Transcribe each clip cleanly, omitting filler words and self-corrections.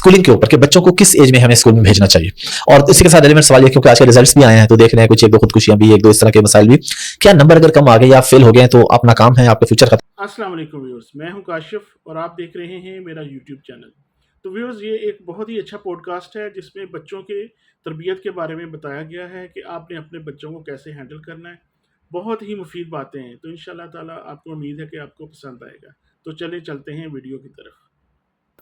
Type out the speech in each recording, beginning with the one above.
Schooling के ऊपर कि बच्चों को किस एज में हमें स्कूल में भेजना चाहिए। और इसी के साथ एलिमेंट सवाल ये, क्योंकि आज के रिजल्ट्स भी आए हैं तो देख रहे हैं कुछ एक दो खुदकुशियां भी, एक दो इस तरह के मसाइल भी। क्या नंबर अगर कम आ गए या फेल हो गए तो अपना काम है, आपका फ्यूचर खत्म। अस्सलाम वालेकुम व्यूअर्स, मैं हूं काशिफ और आप देख रहे हैं मेरा यूट्यूब चैनल। तो व्यूअर्स, ये एक बहुत ही अच्छा पॉडकास्ट है जिसमें बच्चों के तरबियत के बारे में बताया गया है कि आपने अपने बच्चों को कैसे हैंडल करना है। बहुत ही मुफीद बातें हैं, तो इंशाल्लाह ताला आपको उम्मीद है कि आपको पसंद आएगा। तो चलते हैं वीडियो की तरफ।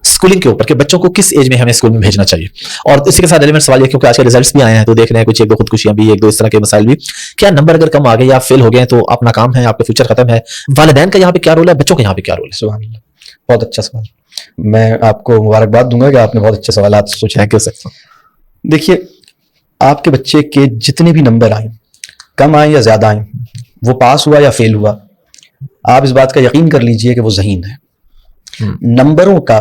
स्कूलिंग के ऊपर कि बच्चों को किस एज में हमें स्कूल में भेजना चाहिए। और इसी के साथ एलिमेंट सवाल ये, क्योंकि आज के रिजल्ट्स भी आए हैं तो देख रहे हैं कुछ एक दो खुदकुशियां भी, एक दो इस तरह के मसाइल भी। क्या नंबर अगर कम आ गए या फेल हो गए तो अपना काम है, आपका फ्यूचर खत्म है। वालिदैन का यहाँ पे क्या रोल है, बच्चों का यहाँ पे क्या रोल है। सुभान अल्लाह, बहुत अच्छा सवाल। मैं आपको मुबारकबाद दूंगा कि आपने बहुत अच्छे सवाल सोचे। Thank you sir. देखिए, आपके बच्चे के जितने भी नंबर आए, कम आए या ज्यादा आए, वो पास हुआ या फेल हुआ, आप इस बात का यकीन कर लीजिए कि वो ज़हीन है। नंबरों का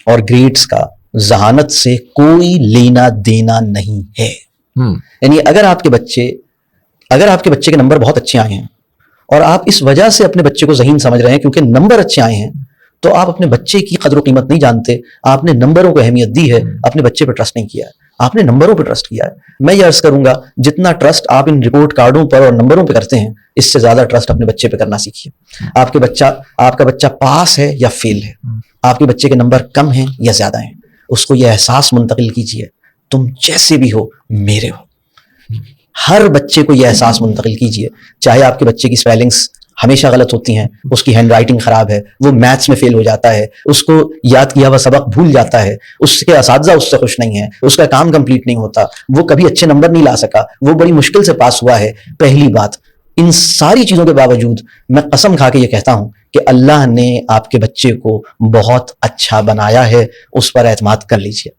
और ग्रेड्स का जहानत से कोई लेना देना नहीं है। यानी अगर आपके बच्चे के नंबर बहुत अच्छे आए हैं और आप इस वजह से अपने बच्चे को ज़हीन समझ रहे हैं क्योंकि नंबर अच्छे आए हैं, तो आप अपने बच्चे की कदर व कीमत नहीं जानते। आपने नंबरों को अहमियत दी है, अपने बच्चे पर ट्रस्ट नहीं किया है, आपने नंबरों पर ट्रस्ट किया है। मैं ये अर्ज करूंगा, जितना ट्रस्ट आप इन रिपोर्ट कार्डों पर और नंबरों पे करते हैं, इससे ज्यादा ट्रस्ट अपने बच्चे पे करना सीखिए। आपका बच्चा पास है या फेल है, आपके बच्चे के नंबर कम हैं या ज्यादा हैं, उसको यह एहसास मुंतकिल कीजिए, तुम जैसे भी हो मेरे हो। हर बच्चे को यह एहसास मुंतकिल कीजिए, चाहे आपके बच्चे की स्पेलिंग्स हमेशा गलत होती हैं, उसकी हैंड राइटिंग खराब है, वो मैथ्स में फेल हो जाता है, उसको याद किया हुआ सबक भूल जाता है, उसके असातिज़ा उससे खुश नहीं है, उसका काम कंप्लीट नहीं होता, वो कभी अच्छे नंबर नहीं ला सका, वो बड़ी मुश्किल से पास हुआ है। पहली बात, इन सारी चीजों के बावजूद मैं कसम खा के ये कहता हूं कि अल्लाह ने आपके बच्चे को बहुत अच्छा बनाया है, उस पर एतमाद कर लीजिए।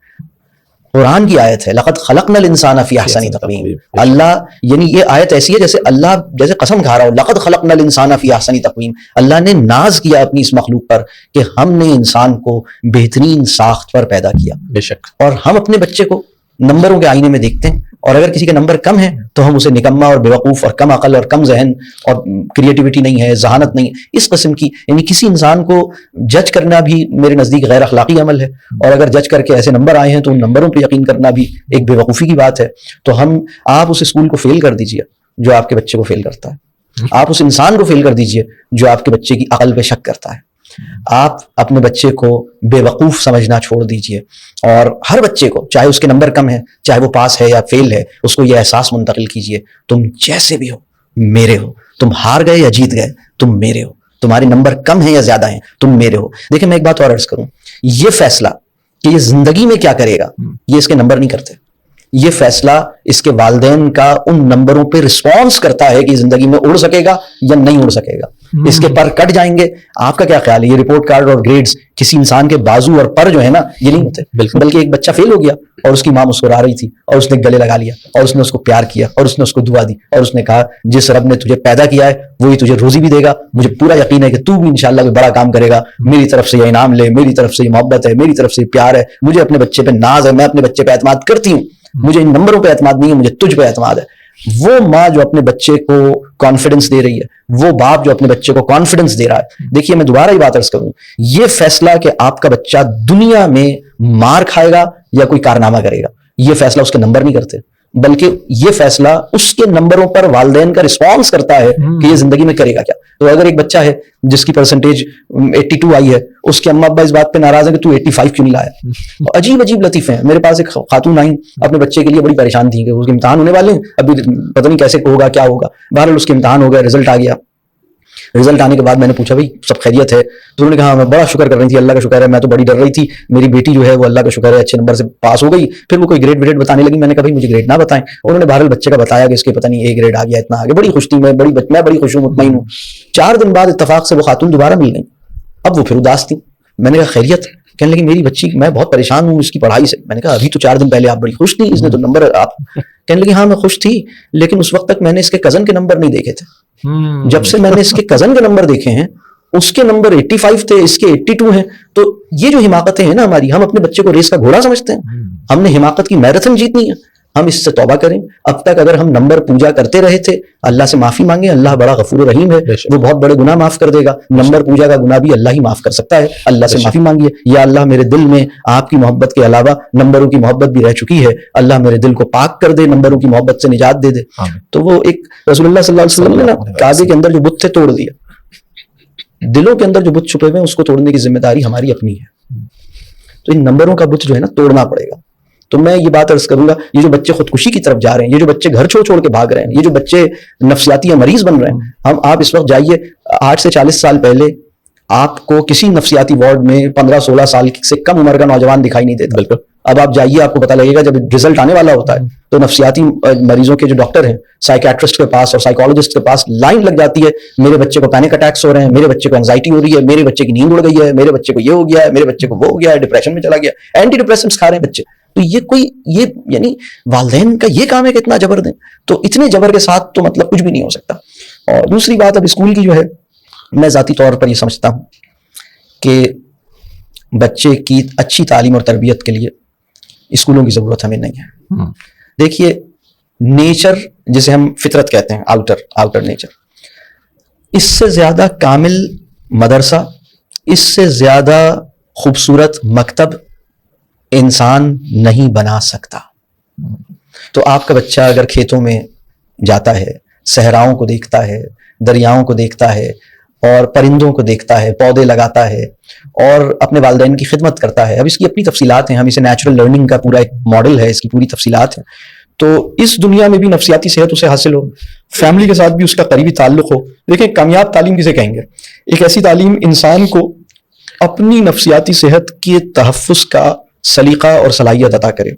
कुरान की आयत है, लक़द खलक़नल इंसाना फ़ी अहसनि तक़वीम। अल्लाह, यानी ये आयत ऐसी है जैसे कसम खा रहा हो, लक़द खलक़नल इंसाना फ़ी अहसनि तक़वीम। अल्लाह ने नाज किया अपनी इस मखलूक पर कि हमने इंसान को बेहतरीन साख्त पर पैदा किया। बेशक। और हम अपने बच्चे को नंबरों के आईने में देखते हैं, और अगर किसी के नंबर कम है तो हम उसे निकम्मा और बेवकूफ़ और कम अकल और कम जहन और क्रिएटिविटी नहीं है, जहानत नहीं, इस किस्म की, यानी किसी इंसान को जज करना भी मेरे नज़दीक गैर अखलाकी अमल है। और अगर जज करके ऐसे नंबर आए हैं तो उन नंबरों पर यकीन करना भी एक बेवकूफ़ी की बात है। तो आप उस स्कूल को फेल कर दीजिए जो आपके बच्चे को फेल करता है, आप उस इंसान को फेल कर दीजिए जो आपके बच्चे की अकल पे शक करता है। आप अपने बच्चे को बेवकूफ़ समझना छोड़ दीजिए, और हर बच्चे को, चाहे उसके नंबर कम है, चाहे वो पास है या फेल है, उसको यह एहसास मुंतकिल कीजिए, तुम जैसे भी हो मेरे हो, तुम हार गए या जीत गए तुम मेरे हो, तुम्हारे नंबर कम है या ज्यादा है तुम मेरे हो। देखिए, मैं एक बात और अर्ज करूं, ये फैसला कि ये जिंदगी में क्या करेगा, ये इसके नंबर नहीं करते। ये फैसला इसके वालिदैन का उन नंबरों पे रिस्पॉन्स करता है कि जिंदगी में उड़ सकेगा या नहीं उड़ सकेगा, इसके पर कट जाएंगे। आपका क्या ख्याल है, ये रिपोर्ट कार्ड और ग्रेड्स किसी इंसान के बाजू और पर जो है ना, ये नहीं होते। बल्कि एक बच्चा फेल हो गया और उसकी माँ मुस्कुरा रही थी और उसने गले लगा लिया और उसने उसको प्यार किया और उसने उसको दुआ दी और उसने कहा, जिस रब ने तुझे पैदा किया है वही तुझे रोजी भी देगा, मुझे पूरा यकीन है कि तू भी इंशाल्लाह कोई बड़ा काम करेगा, मेरी तरफ से ये इनाम ले, मेरी तरफ से ये मोहब्बत है, मेरी तरफ से प्यार है, मुझे अपने बच्चे पे नाज है, मैं अपने बच्चे पे एतमाद करती हूँ, मुझे इन नंबरों पे एतमाद नहीं है, मुझे तुझ पे एतमाद है। वो माँ जो अपने बच्चे को कॉन्फिडेंस दे रही है, वो बाप जो अपने बच्चे को कॉन्फिडेंस दे रहा है। देखिए, मैं दोबारा ही बात अर्ज करूं, ये फैसला कि आपका बच्चा दुनिया में मार खाएगा या कोई कारनामा करेगा, ये फैसला उसके नंबर नहीं करते, बल्कि ये फैसला उसके नंबरों पर वालिदैन का रिस्पॉन्स करता है कि ये जिंदगी में करेगा क्या। तो अगर एक बच्चा है जिसकी परसेंटेज 82 आई है, उसके अम्मा अब्बा इस बात पे नाराज है कि तू 85 क्यों नहीं लाया। तो अजीब अजीब लतीफे हैं। मेरे पास एक खातून आई, अपने बच्चे के लिए बड़ी परेशान थी कि उसके इम्तिहान होने वाले हैं, अभी पता नहीं कैसे होगा, क्या होगा। बहरहाल उसके इम्तिहान हो गया, रिजल्ट आ गया। रिजल्ट आने के बाद मैंने पूछा, भाई सब खैरियत है? तो उन्होंने कहा, मैं बड़ा शुक्र कर रही थी, अल्लाह का शुक्र है, मैं तो बड़ी डर रही थी, मेरी बेटी जो है वो अल्लाह का शुक्र है अच्छे नंबर से पास हो गई। फिर वो कोई ग्रेड बताने लगी, मैंने कहा भाई मुझे ग्रेड ना बताएं। उन्होंने बहरहाल बच्चे का बताया कि इसके पता नहीं ए ग्रेड आ गया, इतना आ गया। बड़ी खुश थी मैं बड़ी खुश हूँ, मुतमईन हूँ। 4 दिन बाद इत्तेफाक से वो खातून दोबारा मिल गई। अब वो फिर उदास थी। मैंने कहा खैरियत? कहने लगी मेरी बच्ची, मैं बहुत परेशान हूँ इसकी पढ़ाई से। मैंने कहा अभी तो 4 दिन पहले आप बड़ी खुश थी, इसने तो नंबर आप। कहने लगी हाँ मैं खुश थी, लेकिन उस वक्त तक मैंने इसके कजन के नंबर नहीं देखे थे। जब से मैंने इसके कजन के नंबर देखे हैं, उसके नंबर 85 थे, इसके 82 हैं। तो ये जो हिमाकतें हैं ना हमारी, हम अपने बच्चे को रेस का घोड़ा समझते हैं। हमने हिमाकत की मैराथन जीतनी है, ہم اس سے توبہ کریں. اب تک اگر ہم نمبر پوجا کرتے رہے تھے, اللہ سے معافی مانگیں, اللہ بڑا غفور رحیم ہے, بے شک. وہ بہت بڑے گناہ معاف کر دے گا. نمبر پوجا کا گناہ بھی اللہ ہی معاف کر سکتا ہے. اللہ سے بے شک. معافی مانگیے, یا اللہ میرے دل میں آپ کی محبت کے علاوہ نمبروں کی محبت بھی رہ چکی ہے, اللہ میرے دل کو پاک کر دے, نمبروں کی محبت سے نجات دے دے. آمین. تو وہ ایک رسول اللہ صلی اللہ علیہ وسلم نے نا کعبے کے اندر جو بت تھے توڑ دیا. دلوں کے اندر جو بت چھپے ہوئے ہیں اس کو توڑنے کی ذمہ داری ہماری اپنی ہے. تو ان نمبروں کا بت جو ہے نا توڑنا پڑے گا. تو میں یہ بات عرض کروں گا, یہ جو بچے خودکشی کی طرف جا رہے ہیں, یہ جو بچے گھر چھوڑ کے بھاگ رہے ہیں, یہ جو بچے نفسیاتی مریض بن رہے ہیں, آپ اس وقت جائیے 8 سے 40 سال پہلے آپ کو کسی نفسیاتی وارڈ میں 15-16 سال سے کم عمر کا نوجوان دکھائی نہیں دیتا. بالکل. اب آپ جائیے, آپ کو پتہ لگے گا جب رزلٹ آنے والا ہوتا ہے تو نفسیاتی مریضوں کے جو ڈاکٹر ہیں, سائیکیٹرسٹ کے پاس اور سائیکالوجسٹ کے پاس لائن لگ جاتی ہے. میرے بچے کو پینک اٹیکس ہو رہے ہیں, میرے بچے کو انزائٹی ہو رہی ہے, میرے بچے کی نیند اڑ گئی ہے, میرے بچے کو یہ ہو گیا ہے, میرے بچے کو وہ ہو گیا ہے, ڈپریشن میں چلا گیا, اینٹی ڈپریسنٹس کھا رہے ہیں بچے. تو یہ یعنی والدین کا یہ کام ہے کہ اتنا جبر دیں. تو اتنے جبر کے ساتھ تو مطلب کچھ بھی نہیں ہو سکتا. اور دوسری بات اب اسکول کی جو ہے, میں ذاتی طور پر یہ سمجھتا ہوں کہ بچے کی اچھی تعلیم اور تربیت کے لیے اسکولوں کی ضرورت ہمیں نہیں ہے. دیکھیے نیچر جسے ہم فطرت کہتے ہیں, آؤٹر نیچر, اس سے زیادہ کامل مدرسہ, اس سے زیادہ خوبصورت مکتب انسان نہیں بنا سکتا. تو آپ کا بچہ اگر کھیتوں میں جاتا ہے, صحراؤں کو دیکھتا ہے, دریاؤں کو دیکھتا ہے, اور پرندوں کو دیکھتا ہے, پودے لگاتا ہے, اور اپنے والدین کی خدمت کرتا ہے. اب اس کی اپنی تفصیلات ہیں, ہم اسے نیچرل لرننگ کا پورا ایک ماڈل ہے, اس کی پوری تفصیلات ہیں. تو اس دنیا میں بھی نفسیاتی صحت اسے حاصل ہو, فیملی کے ساتھ بھی اس کا قریبی تعلق ہو. دیکھیں کامیاب تعلیم کسے کہیں گے؟ ایک ایسی تعلیم انسان کو اپنی نفسیاتی صحت کے تحفظ کا سلیقہ اور صلاحیت عطا کرے,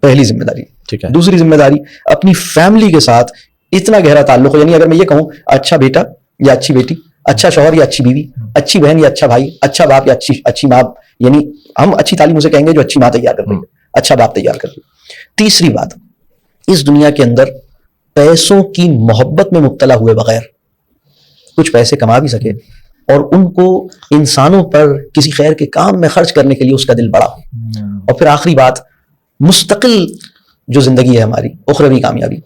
پہلی ذمہ داری. ٹھیک ہے. دوسری ذمہ داری اپنی فیملی کے ساتھ اتنا گہرا تعلق ہو, یعنی اگر میں یہ کہوں اچھا بیٹا یا اچھی بیٹی, اچھا شوہر یا اچھی بیوی, اچھی بہن یا اچھا بھائی, اچھا باپ یا اچھی ماں, یعنی ہم اچھی تعلیم اسے کہیں گے جو اچھی ماں تیار کر رہی ہے, اچھا باپ تیار کر رہی ہے. تیسری بات, اس دنیا کے اندر پیسوں کی محبت میں مبتلا ہوئے بغیر کچھ پیسے کما بھی سکے اور ان کو انسانوں پر کسی خیر کے کام میں خرچ کرنے کے لیے اس کا دل بڑا ہو. اور پھر آخری بات, مستقل جو زندگی ہے ہماری, اخروی کامیابی,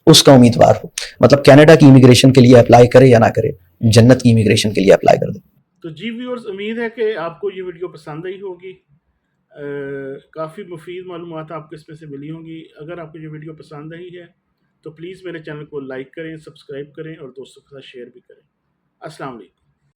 اس کا امیدوار ہو. مطلب کینیڈا کی امیگریشن کے لیے اپلائی کرے یا نہ کرے, جنت کی امیگریشن کے لیے اپلائی کر دے. تو جی ویورز, امید ہے کہ آپ کو یہ ویڈیو پسند آئی ہوگی. کافی مفید معلومات آپ کو اس میں سے ملی ہوں گی. اگر آپ کو یہ ویڈیو پسند آئی ہے تو پلیز میرے چینل کو لائک کریں, سبسکرائب کریں اور دوستوں کے ساتھ شیئر بھی کریں. السلام علیکم.